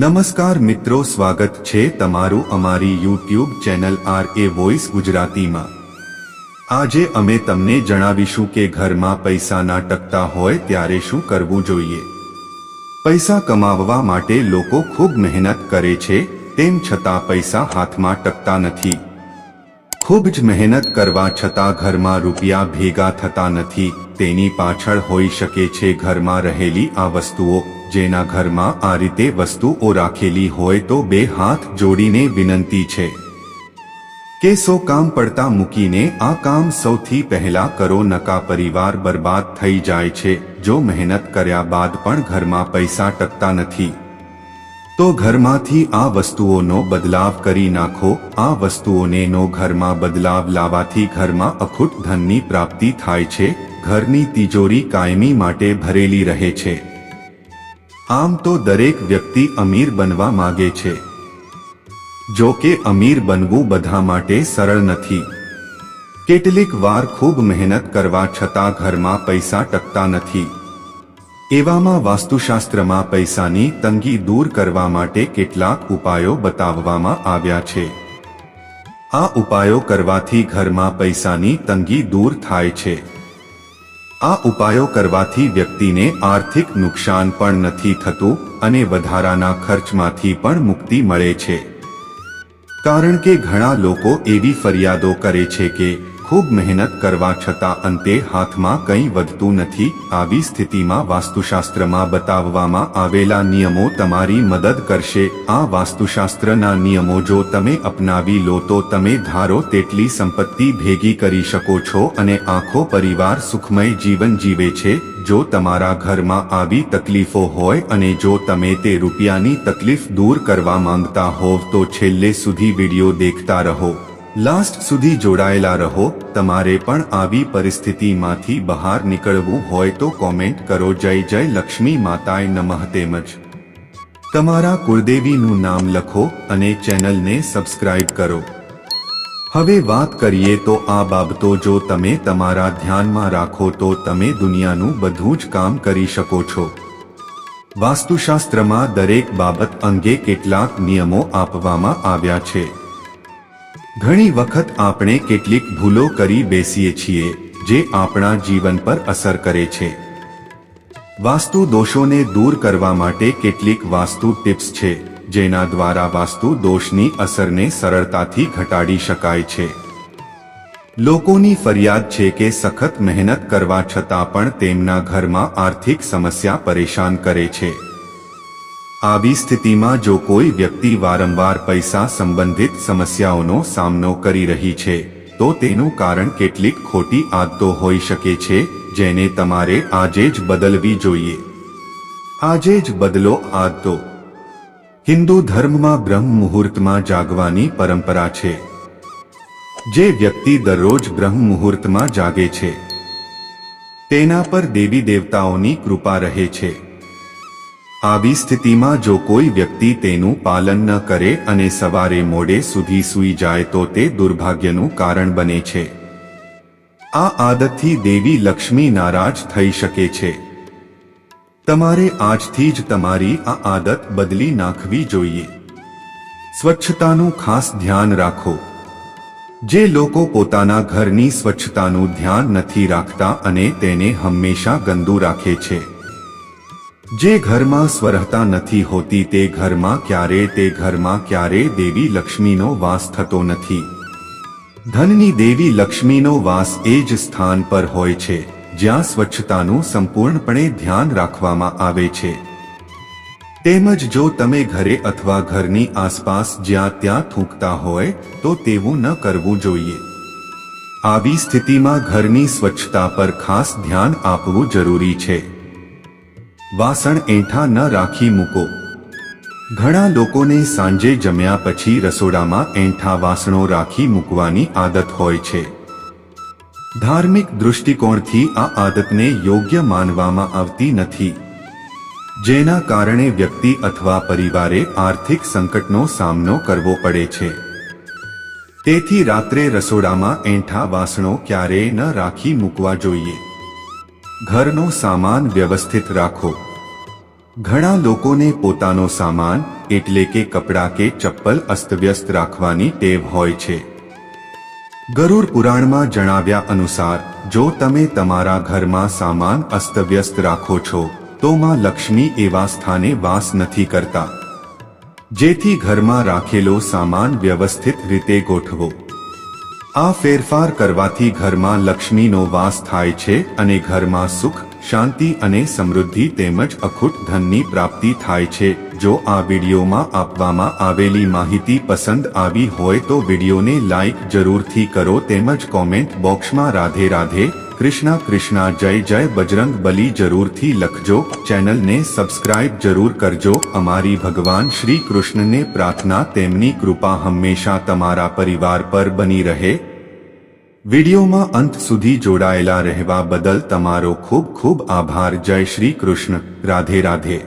નમસ્કાર મિત્રો, સ્વાગત છે તમારું અમારી યુટ્યુબ ચેનલ RA વોઇસ ગુજરાતીમાં। આજે અમે તમને જણાવીશું કે ઘરમાં પૈસાના ટકતા હોય ત્યારે શું કરવું જોઈએ। પૈસા કમાવવા માટે લોકો ખૂબ મહેનત કરે છે, તેમ છતાં પૈસા હાથમાં ટકતા નથી। ખૂબ જ મહેનત કરવા છતાં ઘરમાં રૂપિયા ભેગા થતા નથી। તેની પાછળ હોઈ શકે છે ઘરમાં રહેલી આ વસ્તુઓ। જેના ઘરમાં આ રીતે વસ્તુઓ રાખેલી હોય તો બે હાથ જોડીને વિનંતી છે કે 100 કામ પડતા મૂકીને આ કામ સૌથી પહેલા કરો, નકા પરિવાર બરબાદ થઈ જાય છે। જો મહેનત કર્યા બાદ પણ ઘરમાં પૈસા ટકતા નથી તો ઘરમાંથી આ વસ્તુઓનો બદલાવ કરી નાખો। આ વસ્તુઓને ઘરમાં બદલાવ લાવવાથી ઘરમાં અખૂટ ધનની પ્રાપ્તિ થાય છે। ઘરની તિજોરી કાયમી માટે ભરેલી રહે છે। આમ તો દરેક વ્યક્તિ અમીર બનવા માંગે છે, જો કે અમીર બનવું બધા માટે સરળ નથી। કેટલીક વાર ખૂબ મહેનત કરવા છતાં ઘરમાં પૈસા ટકતા નથી। એવામાં વાસ્તુશાસ્ત્રમાં પૈસાની તંગી દૂર કરવા માટે કેટલાક ઉપાયો બતાવવામાં આવ્યા છે। આ ઉપાયો કરવાથી ઘરમાં પૈસાની તંગી દૂર થાય છે। આ ઉપાયો કરવાથી વ્યક્તિને આર્થિક નુકસાન પણ નથી થતું અને વધારાના ખર્ચમાંથી પણ મુક્તિ મળે છે। કારણ કે ઘણા લોકો એવી ફરિયાદો કરે છે કે ખૂબ મહેનત કરવા છતાં અંતે હાથમાં કંઈ વધતું નથી। આવી સ્થિતિમાં વાસ્તુશાસ્ત્રમાં બતાવવામાં આવેલા નિયમો તમારી મદદ કરશે। આ વાસ્તુશાસ્ત્રના નિયમો જો તમે અપનાવી લો તો તમે ધારો તેટલી સંપત્તિ ભેગી કરી શકો છો અને આખો પરિવાર સુખમય જીવન જીવે છે। જો તમારા ઘરમાં આવી તકલીફો હોય અને જો તમે તે રૂપિયાની તકલીફ દૂર કરવા માંગતા હોવ તો છેલ્લે સુધી વિડીયો દેખતા રહો, લાસ્ટ સુધી જોડાયેલા રહો। તમારે પણ આવી પરિસ્થિતિમાંથી બહાર નીકળવું હોય તો કોમેન્ટ કરો જય જય લક્ષ્મી માતાય નમઃ, તેમજ તમારા કુળદેવીનું નામ લખો અને ચેનલને સબસ્ક્રાઇબ કરો। હવે વાત કરીએ તો આ બાબતો જો તમે તમારા ધ્યાનમાં રાખો તો તમે દુનિયાનું બધું જ કામ કરી શકો છો। વાસ્તુશાસ્ત્રમાં દરેક બાબત અંગે કેટલાક નિયમો આપવામાં આવ્યા છે। ઘણી વખત આપણે કેટલીક ભૂલો કરી બેસીએ છીએ જે આપણા જીવન પર અસર કરે છે। વાસ્તુ દોષોને દૂર કરવા માટે કેટલીક વાસ્તુ ટિપ્સ છે જેના દ્વારા વાસ્તુ દોષની અસરને સરળતાથી ઘટાડી શકાય છે। લોકોની ફરિયાદ છે કે સખત મહેનત કરવા છતાં પણ તેમના ઘરમાં આર્થિક સમસ્યા પરેશાન કરે છે। આવી સ્થિતિમાં જો કોઈ વ્યક્તિ વારંવાર પૈસા સંબંધિત સમસ્યાઓનો સામનો કરી રહી છે તો તેનું કારણ કેટલીક ખોટી આદતો હોઈ શકે છે જેને તમારે આજે જ બદલવી જોઈએ। આજે જ બદલો આદતો। હિન્દુ ધર્મમાં બ્રહ્મ મુહૂર્તમાં જાગવાની પરંપરા છે। જે વ્યક્તિ દરરોજ બ્રહ્મ મુહૂર્તમાં જાગે છે તેના પર દેવી દેવતાઓની કૃપા રહે છે। આવી સ્થિતિમાં જો કોઈ વ્યક્તિ તેનું પાલન ન કરે અને સવારે મોડે સુધી સૂઈ જાય તો તે દુર્ભાગ્યનું કારણ બને છે। આ આદતથી દેવી લક્ષ્મી નારાજ થઈ શકે છે। તમારે આજથી જ તમારી આ આદત બદલી નાખવી જોઈએ। સ્વચ્છતાનું ખાસ ધ્યાન રાખો। જે લોકો પોતાના ઘરની સ્વચ્છતાનું ધ્યાન નથી રાખતા અને તેને હંમેશા ગંદુ રાખે છે, જે ઘરમાં સ્વરહતા નથી હોતી તે ઘરમાં ક્યારે દેવી લક્ષ્મીનો વાસ થતો નથી। ધનની દેવી લક્ષ્મીનો વાસ એ જ સ્થાન પર હોય છે જ્યાં સ્વચ્છતાનું સંપૂર્ણપણે ધ્યાન રાખવામાં આવે છે। તેમજ જો તમે ઘરે અથવા ઘરની આસપાસ જ્યાં ત્યાં થૂંકતા હોય તો તેવું ન કરવું જોઈએ। આવી સ્થિતિમાં ઘરની સ્વચ્છતા પર ખાસ ધ્યાન આપવું જરૂરી છે। વાસણ એંઠા ન રાખી મૂકો। ઘણા લોકોને સાંજે જમ્યા પછી રસોડામાં એંઠા વાસણો રાખી મૂકવાની આદત હોય છે। ધાર્મિક દૃષ્ટિકોણથી આ આદતને યોગ્ય માનવામાં આવતી નથી, જેના કારણે વ્યક્તિ અથવા પરિવારે આર્થિક સંકટનો સામનો કરવો પડે છે। તેથી રાત્રે રસોડામાં એંઠા વાસણો ક્યારેય ન રાખી મૂકવા જોઈએ। ઘરનો સામાન વ્યવસ્થિત રાખો। ઘણા લોકોને પોતાનો સામાન એટલે કે કપડાં કે ચપ્પલ અસ્તવ્યસ્ત રાખવાની ટેવ હોય છે. ગરુડ પુરાણમાં જણાવ્યા અનુસાર જો તમે તમારા ઘરમાં સામાન અસ્તવ્યસ્ત રાખો છો તો માં લક્ષ્મી એવા સ્થાને વાસ નથી કરતા. જેથી ઘરમાં રાખેલો સામાન વ્યવસ્થિત રીતે ગોઠવો. આ ફેરફાર કરવાથી ઘરમાં લક્ષ્મીનો વાસ થાય છે અને ઘરમાં સુખ, શાંતિ અને સમૃદ્ધિ તેમજ અખૂટ ધનની પ્રાપ્તિ થાય છે. જો આ વિડીયોમાં આપવામાં આવેલી માહિતી પસંદ આવી હોય તો વિડીયોને લાઈક જરૂરથી કરો તેમજ કોમેન્ટ બોક્સમાં રાધે રાધે, કૃષ્ણ કૃષ્ણ, જય જય બજરંગ બલી જરૂરથી લખજો. ચેનલને સબસ્ક્રાઇબ જરૂર કરજો. અમારી ભગવાન શ્રી કૃષ્ણને પ્રાર્થના તેમની કૃપા હંમેશા તમારા પરિવાર પર બની રહે. વિડીયોમાં અંત સુધી જોડાયેલા રહેવા બદલ તમારો ખૂબ ખૂબ આભાર. જય શ્રી કૃષ્ણ. રાધે રાધે.